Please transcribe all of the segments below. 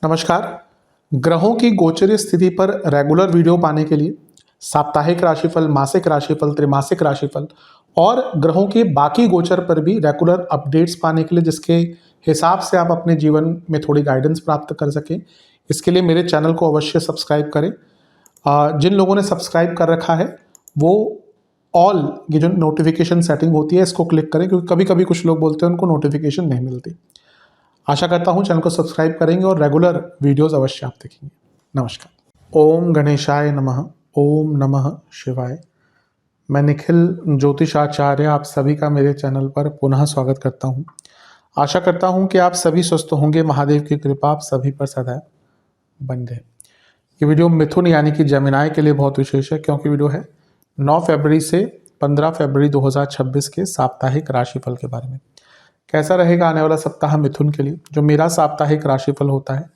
नमस्कार। ग्रहों की गोचरीय स्थिति पर रेगुलर वीडियो पाने के लिए साप्ताहिक राशिफल, मासिक राशिफल, त्रैमासिक राशिफल और ग्रहों के बाकी गोचर पर भी रेगुलर अपडेट्स पाने के लिए, जिसके हिसाब से आप अपने जीवन में थोड़ी गाइडेंस प्राप्त कर सकें, इसके लिए मेरे चैनल को अवश्य सब्सक्राइब करें। जिन लोगों ने सब्सक्राइब कर रखा है वो ऑल ये जो नोटिफिकेशन सेटिंग होती है इसको क्लिक करें, क्योंकि कभी कभी कुछ लोग बोलते हैं उनको नोटिफिकेशन नहीं मिलती। आशा करता हूँ चैनल को सब्सक्राइब करेंगे और रेगुलर वीडियोस अवश्य आप देखेंगे। नमस्कार। ओम गणेशाय नमः। ओम नमः शिवाय। मैं निखिल ज्योतिषाचार्य आप सभी का मेरे चैनल पर पुनः स्वागत करता हूँ। आशा करता हूँ कि आप सभी स्वस्थ होंगे। महादेव की कृपा आप सभी पर सदैव बन रहे। ये वीडियो मिथुन यानी कि जेमिनाई के लिए बहुत विशेष है, क्योंकि वीडियो है 9 फरवरी से 15 फरवरी 2026 के साप्ताहिक राशिफल के बारे में। कैसा रहेगा आने वाला सप्ताह मिथुन के लिए। जो मेरा साप्ताहिक राशिफल होता है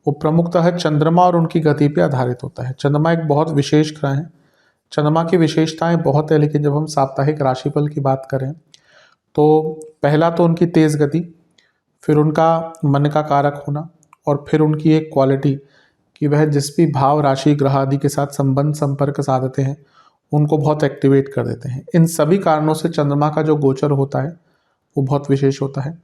वो प्रमुखतः चंद्रमा और उनकी गति पर आधारित होता है। चंद्रमा एक बहुत विशेष ग्रह है। चंद्रमा की विशेषताएं बहुत है, लेकिन जब हम साप्ताहिक राशिफल की बात करें तो पहला तो उनकी तेज गति, फिर उनका मन का कारक होना, और फिर उनकी एक क्वालिटी कि वह जिस भी भाव, राशि, ग्रह आदि के साथ संबंध संपर्क साधते हैं उनको बहुत एक्टिवेट कर देते हैं। इन सभी कारणों से चंद्रमा का जो गोचर होता है वो बहुत विशेष होता है।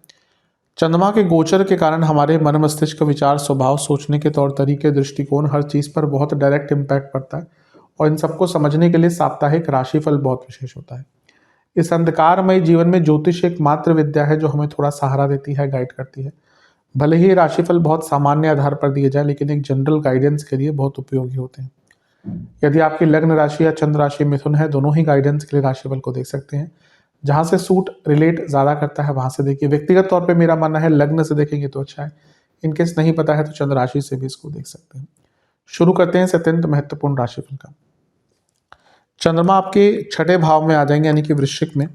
चंद्रमा के गोचर के कारण हमारे मन, मस्तिष्क, विचार, स्वभाव, सोचने के तौर तरीके, दृष्टिकोण, हर चीज़ पर बहुत डायरेक्ट इम्पैक्ट पड़ता है। और इन सबको समझने के लिए साप्ताहिक राशिफल बहुत विशेष होता है। इस अंधकारमय जीवन में ज्योतिष एक मात्र विद्या है जो हमें थोड़ा सहारा देती है, गाइड करती है। भले ही राशिफल बहुत सामान्य आधार पर दिए जाए, लेकिन एक जनरल गाइडेंस के लिए बहुत उपयोगी होते हैं। यदि आपकी लग्न राशि या चंद्र राशि मिथुन है, दोनों ही गाइडेंस के लिए राशिफल को देख सकते हैं। जहाँ से सूट रिलेट ज़्यादा करता है वहाँ से देखिए। व्यक्तिगत तौर पे मेरा मानना है लग्न से देखेंगे तो अच्छा है। इनकेस नहीं पता है तो चंद्र राशि से भी इसको देख सकते हैं। शुरू करते हैं अत्यंत महत्वपूर्ण राशिफल का। चंद्रमा आपके छठे भाव में आ जाएंगे, यानी कि वृश्चिक में।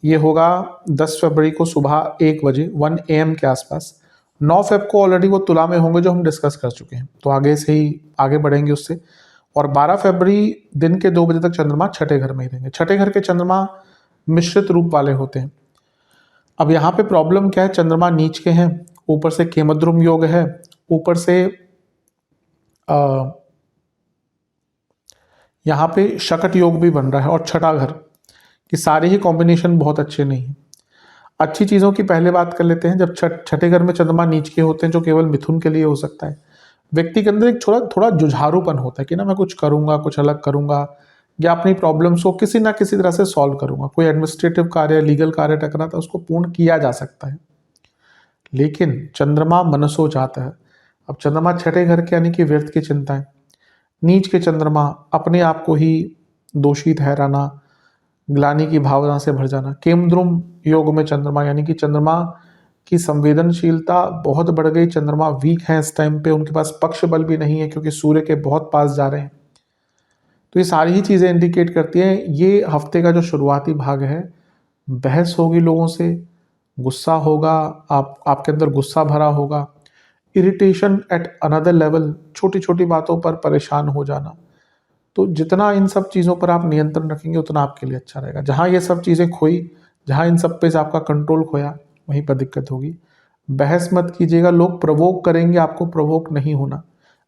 ये होगा 10 फरवरी को सुबह 1 बजे 1 AM के आसपास। 9 फेब को ऑलरेडी वो तुला में होंगे, जो हम डिस्कस कर चुके हैं, तो आगे से ही आगे बढ़ेंगे उससे। और 12 फरवरी दिन के 2 बजे तक चंद्रमा छठे घर में ही रहेंगे। छठे घर के चंद्रमा मिश्रित रूप वाले होते हैं। अब यहाँ पे प्रॉब्लम क्या है, चंद्रमा नीच के हैं, ऊपर से केमद्रुम योग है, ऊपर से यहाँ पे शकट योग भी बन रहा है, और छठा घर कि सारे ही कॉम्बिनेशन बहुत अच्छे नहीं हैं। अच्छी चीज़ों की पहले बात कर लेते हैं। जब छठे घर में चंद्रमा नीच के होते हैं, जो केवल मिथुन के लिए हो सकता है, व्यक्ति के अंदर एक थोड़ा जुझारूपन होता है कि ना मैं कुछ करूंगा, कुछ अलग करूंगा, या अपनी प्रॉब्लम्स को किसी ना किसी तरह से सॉल्व करूंगा। कोई एडमिनिस्ट्रेटिव कार्य, लीगल कार्य टकरा था, उसको पूर्ण किया जा सकता है। लेकिन चंद्रमा मनसो जाता है। अब चंद्रमा छठे घर के यानी कि व्यर्थ की चिंताएं, नीच के चंद्रमा अपने आप को ही दोषी ठहराना, ग्लानि की भावना से भर जाना। केमद्रुम योग में चंद्रमा यानी कि चंद्रमा की संवेदनशीलता बहुत बढ़ गई। चंद्रमा वीक है इस टाइम पे, उनके पास पक्ष बल भी नहीं है क्योंकि सूर्य के बहुत पास जा रहे हैं। तो ये सारी ही चीज़ें इंडिकेट करती हैं ये हफ्ते का जो शुरुआती भाग है, बहस होगी लोगों से, गुस्सा होगा, आपके अंदर गुस्सा भरा होगा, इरिटेशन एट अनदर लेवल, छोटी छोटी बातों पर परेशान हो जाना। तो जितना इन सब चीज़ों पर आप नियंत्रण रखेंगे उतना आपके लिए अच्छा रहेगा। जहाँ ये सब चीज़ें खोई, जहाँ इन सब पे से आपका कंट्रोल खोया, वहीं पर दिक्कत होगी। बहस मत कीजिएगा, लोग प्रवोक करेंगे, आपको प्रवोक नहीं होना।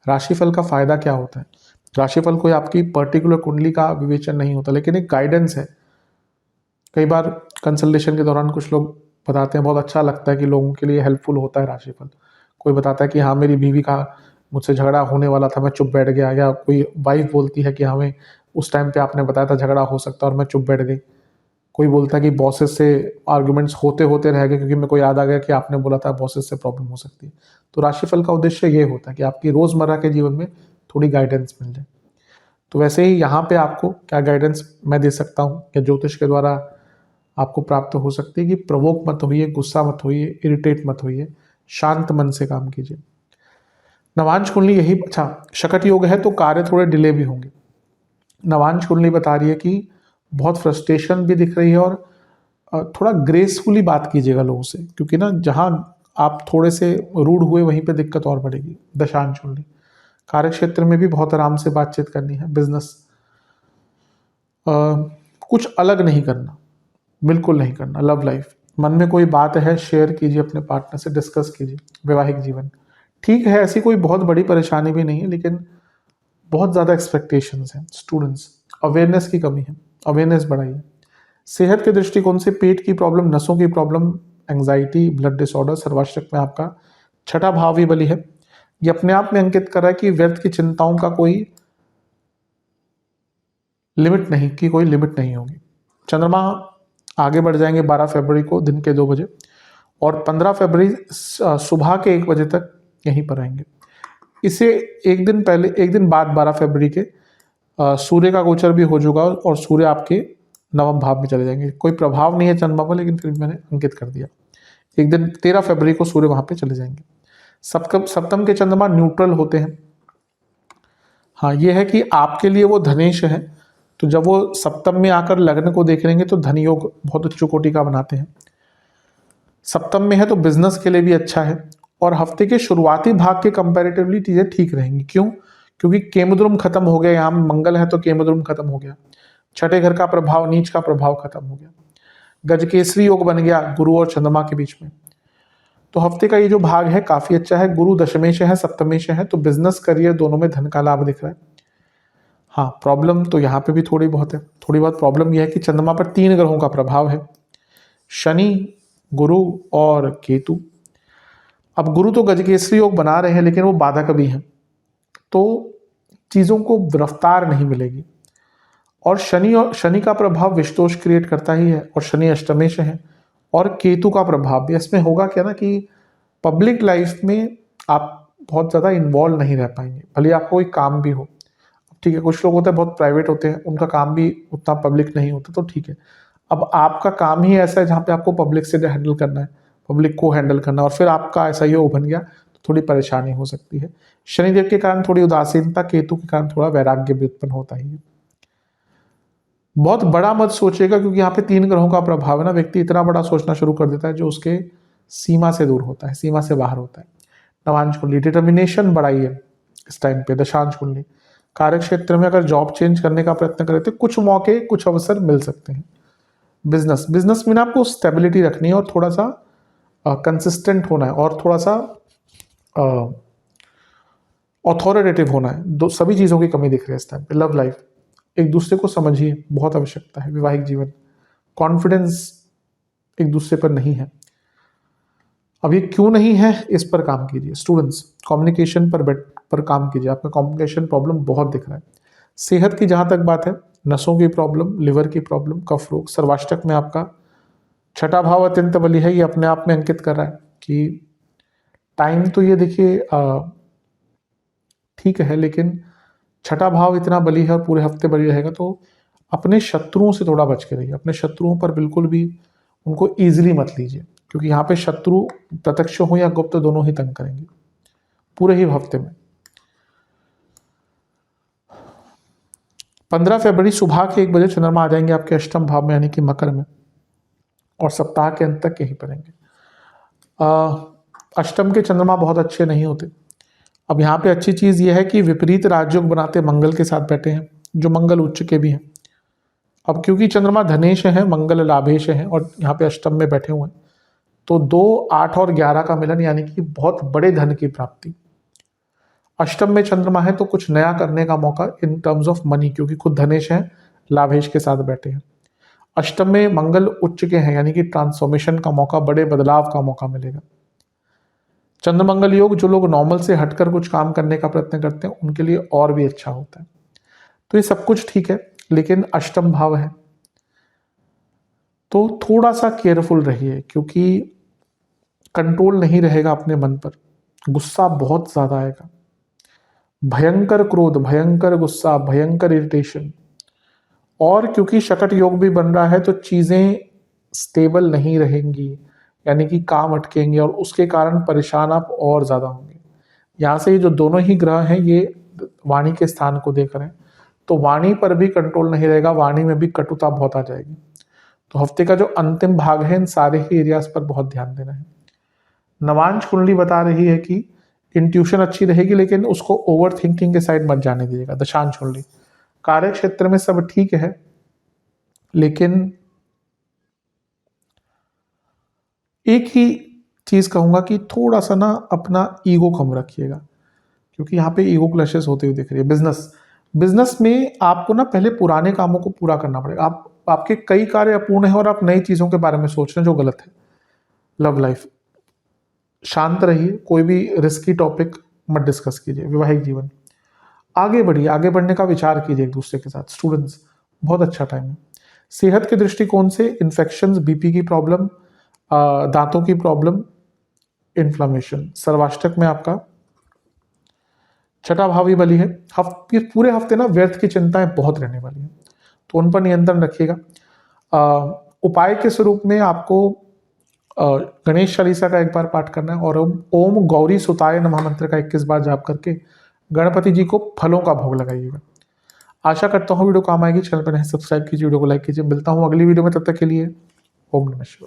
राशिफल का फ़ायदा क्या होता है? राशिफल कोई आपकी पर्टिकुलर कुंडली का विवेचन नहीं होता, लेकिन एक गाइडेंस है। कई बार कंसल्टेशन के दौरान कुछ लोग बताते हैं, बहुत अच्छा लगता है कि लोगों के लिए हेल्पफुल होता है राशिफल। कोई बताता है कि हाँ मेरी बीवी का मुझसे झगड़ा होने वाला था, मैं चुप बैठ गया, या कोई वाइफ बोलती है कि हमें उस टाइम पे आपने बताया था झगड़ा हो सकता है और मैं चुप बैठ गई। कोई बोलता है कि बॉसेस से आर्गुमेंट्स होते होते रह गए क्योंकि मेरे को याद आ गया कि आपने बोला था बॉसेस से प्रॉब्लम हो सकती है। तो राशिफल का उद्देश्य ये होता है कि आपकी रोज़मर्रा के जीवन में थोड़ी गाइडेंस मिल जाए। तो वैसे ही यहाँ पे आपको क्या गाइडेंस मैं दे सकता हूँ, या ज्योतिष के द्वारा आपको प्राप्त हो सकती है कि प्रवोक मत होइए, गुस्सा मत होइए, इरिटेट मत होइए, शांत मन से काम कीजिए। नवांश कुंडली यही, अच्छा शकट योग है तो कार्य थोड़े डिले भी होंगे। नवांश कुंडली बता रही है कि बहुत फ्रस्ट्रेशन भी दिख रही है, और थोड़ा ग्रेसफुली बात कीजिएगा लोगों से, क्योंकि ना जहाँ आप थोड़े से रूड हुए वहीं पे दिक्कत और बढ़ेगी। दशांश कुंडली कार्य क्षेत्र में भी बहुत आराम से बातचीत करनी है। बिजनेस कुछ अलग नहीं करना, बिल्कुल नहीं करना। लव लाइफ मन में कोई बात है शेयर कीजिए अपने पार्टनर से, डिस्कस कीजिए। वैवाहिक जीवन ठीक है, ऐसी कोई बहुत बड़ी परेशानी भी नहीं है, लेकिन बहुत ज़्यादा एक्सपेक्टेशंस हैं। स्टूडेंट्स, अवेयरनेस की कमी है, अवेयरनेस बढ़ाइए। सेहत के दृष्टिकोण से पेट की प्रॉब्लम, नसों की प्रॉब्लम, एंग्जाइटी, ब्लड डिसऑर्डर, सर्वाष्टक में आपका छठा भाव भी बली है। ये अपने आप में अंकित कर रहा है कि व्यर्थ की चिंताओं का कोई लिमिट नहीं, की कोई लिमिट नहीं होगी। चंद्रमा आगे बढ़ जाएंगे 12 फरवरी को दिन के 2 बजे, और 15 फरवरी सुबह के 1 बजे तक यहीं पर रहेंगे। इसे एक दिन पहले, एक दिन बाद 12 फरवरी के सूर्य का गोचर भी हो जाएगा, और सूर्य आपके नवम भाव में चले जाएंगे। कोई प्रभाव नहीं है चंद्रमा पर, लेकिन फिर भी मैंने अंकित कर दिया। एक दिन 13 फरवरी को सूर्य वहां पे चले जाएंगे। सप्तम के चंद्रमा न्यूट्रल होते हैं। हाँ, ये है कि आपके लिए वो धनेश है, तो जब वो सप्तम में आकर लग्न को देख लेंगे तो धन योग बहुत उच्च कोटि का बनाते हैं। सप्तम में है तो बिजनेस के लिए भी अच्छा है, और हफ्ते के शुरुआती भाग के कंपैरेटिवली चीजें ठीक रहेंगी। क्यों? क्योंकि केमद्रुम खत्म हो गया, यहाँ मंगल है तो केमद्रुम खत्म हो गया, छठे घर का प्रभाव, नीच का प्रभाव खत्म हो गया, गजकेसरी योग बन गया गुरु और चंद्रमा के बीच में। तो हफ्ते का ये जो भाग है काफी अच्छा है। गुरु दशमेश है, सप्तमेश है, तो बिजनेस करियर दोनों में धन का लाभ दिख रहा है। हाँ, प्रॉब्लम तो यहाँ पे भी थोड़ी बहुत है। थोड़ी बहुत प्रॉब्लम यह है कि चंद्रमा पर 3 ग्रहों का प्रभाव है, शनि, गुरु और केतु। अब गुरु तो गजकेसरी योग बना रहे हैं, लेकिन वो बाधक भी हैं, तो चीजों को रफ्तार नहीं मिलेगी। और शनि का प्रभाव विषदोष क्रिएट करता ही है, और शनि अष्टमेश है, और केतु का प्रभाव भी। इसमें होगा क्या ना कि पब्लिक लाइफ में आप बहुत ज़्यादा इन्वॉल्व नहीं रह पाएंगे, भले आपको कोई काम भी हो। ठीक है, कुछ लोग होते हैं बहुत प्राइवेट होते हैं, उनका काम भी उतना पब्लिक नहीं होता, तो ठीक है। अब आपका काम ही ऐसा है जहाँ पे आपको पब्लिक से हैंडल करना है, पब्लिक को हैंडल करना, और फिर आपका ऐसा ही बन गया तो थोड़ी परेशानी हो सकती है। शनिदेव के कारण थोड़ी उदासीनता, केतु के कारण थोड़ा वैराग्य भी उत्पन्न होता ही है। बहुत बड़ा मत सोचेगा, क्योंकि यहाँ पे 3 ग्रहों का प्रभाव है ना, व्यक्ति इतना बड़ा सोचना शुरू कर देता है जो उसके सीमा से दूर होता है, सीमा से बाहर होता है। नवांश कुंडली, डिटर्मिनेशन बढ़ाइए इस टाइम पे। दशांश कुंडली, कार्य क्षेत्र में अगर जॉब चेंज करने का प्रयत्न करें तो कुछ मौके, कुछ अवसर मिल सकते हैं। बिजनेस में ना आपको स्टेबिलिटी रखनी है, और थोड़ा सा कंसिस्टेंट होना है, और थोड़ा सा ऑथोरिटेटिव होना है। सभी चीज़ों की कमी दिख रही है इस टाइम पे। लव लाइफ, एक दूसरे को समझिए, बहुत आवश्यकता है। वैवाहिक जीवन, कॉन्फिडेंस एक दूसरे पर नहीं है। अब ये क्यों नहीं है, इस पर काम कीजिए। स्टूडेंट्स, कम्युनिकेशन पर काम कीजिए। आपका कम्युनिकेशन प्रॉब्लम बहुत दिख रहा है। सेहत की जहाँ तक बात है, नसों की प्रॉब्लम, लिवर की प्रॉब्लम, कफ रोग, सर्वाष्टक में आपका छठा भाव अत्यंत बली है। ये अपने आप में अंकित कर रहा है कि टाइम तो ये देखिए ठीक है, लेकिन छठा भाव इतना बली है और पूरे हफ्ते बली रहेगा, तो अपने शत्रुओं से थोड़ा बच के रहिए। अपने शत्रुओं पर बिल्कुल भी उनको ईजिली मत लीजिए, क्योंकि यहाँ पे शत्रु प्रत्यक्ष हो या गुप्त दोनों ही तंग करेंगे पूरे ही हफ्ते में। 15 फरवरी सुबह के 1 बजे चंद्रमा आ जाएंगे आपके अष्टम भाव में, यानी कि मकर में, और सप्ताह के अंत तक यहीं पर रहेंगे। अष्टम के चंद्रमा बहुत अच्छे नहीं होते। अब यहाँ पे अच्छी चीज़ यह है कि विपरीत राजयोग बनाते मंगल के साथ बैठे हैं, जो मंगल उच्च के भी हैं। अब क्योंकि चंद्रमा धनेश है, मंगल लाभेश है, और यहाँ पे अष्टम में बैठे हुए हैं, तो 2, 8 और 11 का मिलन, यानी कि बहुत बड़े धन की प्राप्ति। अष्टम में चंद्रमा है तो कुछ नया करने का मौका इन टर्म्स ऑफ मनी, क्योंकि खुद धनेश है, लाभेश के साथ बैठे हैं। अष्टम में मंगल उच्च के हैं, यानी कि ट्रांसफॉर्मेशन का मौका, बड़े बदलाव का मौका मिलेगा। चंद्र मंगल योग, जो लोग नॉर्मल से हटकर कुछ काम करने का प्रयत्न करते हैं उनके लिए और भी अच्छा होता है। तो ये सब कुछ ठीक है, लेकिन अष्टम भाव है तो थोड़ा सा केयरफुल रहिए, क्योंकि कंट्रोल नहीं रहेगा अपने मन पर। गुस्सा बहुत ज्यादा आएगा, भयंकर क्रोध, भयंकर गुस्सा, भयंकर इरिटेशन। और क्योंकि शकट योग भी बन रहा है तो चीजें स्टेबल नहीं रहेंगी, यानी कि काम अटकेंगे, और उसके कारण परेशान आप और ज्यादा होंगे। यहाँ से जो दोनों ही ग्रह हैं ये वाणी के स्थान को देख रहे हैं, तो वाणी पर भी कंट्रोल नहीं रहेगा, वाणी में भी कटुता बहुत आ जाएगी। तो हफ्ते का जो अंतिम भाग है, इन सारे ही एरियाज पर बहुत ध्यान देना है। नवांश कुंडली बता रही है कि इंट्यूशन अच्छी रहेगी, लेकिन उसको ओवर थिंकिंग के साइड मत जाने दीजिएगा। दशांश कुंडली, कार्य क्षेत्र में सब ठीक है, लेकिन एक ही चीज़ कहूँगा कि थोड़ा सा ना अपना ईगो कम रखिएगा, क्योंकि यहाँ पे ईगो क्लैशेस होते हुए दिख रही है। बिजनेस में आपको ना पहले पुराने कामों को पूरा करना पड़ेगा। आपके कई कार्य अपूर्ण हैं और आप नई चीज़ों के बारे में सोच रहे हैं, जो गलत है। लव लाइफ, शांत रहिए, कोई भी रिस्की टॉपिक मत डिस्कस कीजिए। वैवाहिक जीवन, आगे बढ़िए, आगे बढ़ने का विचार कीजिए एक दूसरे के साथ। स्टूडेंट्स, बहुत अच्छा टाइम है। सेहत के दृष्टिकोण से इन्फेक्शंस, बीपी की प्रॉब्लम, दांतों की प्रॉब्लम, इन्फ्लामेशन, सर्वाष्टक में आपका छठा भाव भी बली है। पूरे हफ्ते ना व्यर्थ की चिंताएं बहुत रहने वाली हैं, तो उन पर नियंत्रण रखिएगा। उपाय के स्वरूप में आपको गणेश चालीसा का एक बार पाठ करना है, और ओम गौरी सुताय नमः मंत्र का 21 बार जाप करके गणपति जी को फलों का भोग लगाइएगा। आशा करता हूँ वीडियो काम आएगी। चैनल पर नए सब्सक्राइब कीजिए, वीडियो को लाइक कीजिए। मिलता हूँ अगली वीडियो में, तब तक के लिए ओम नमः शिवाय।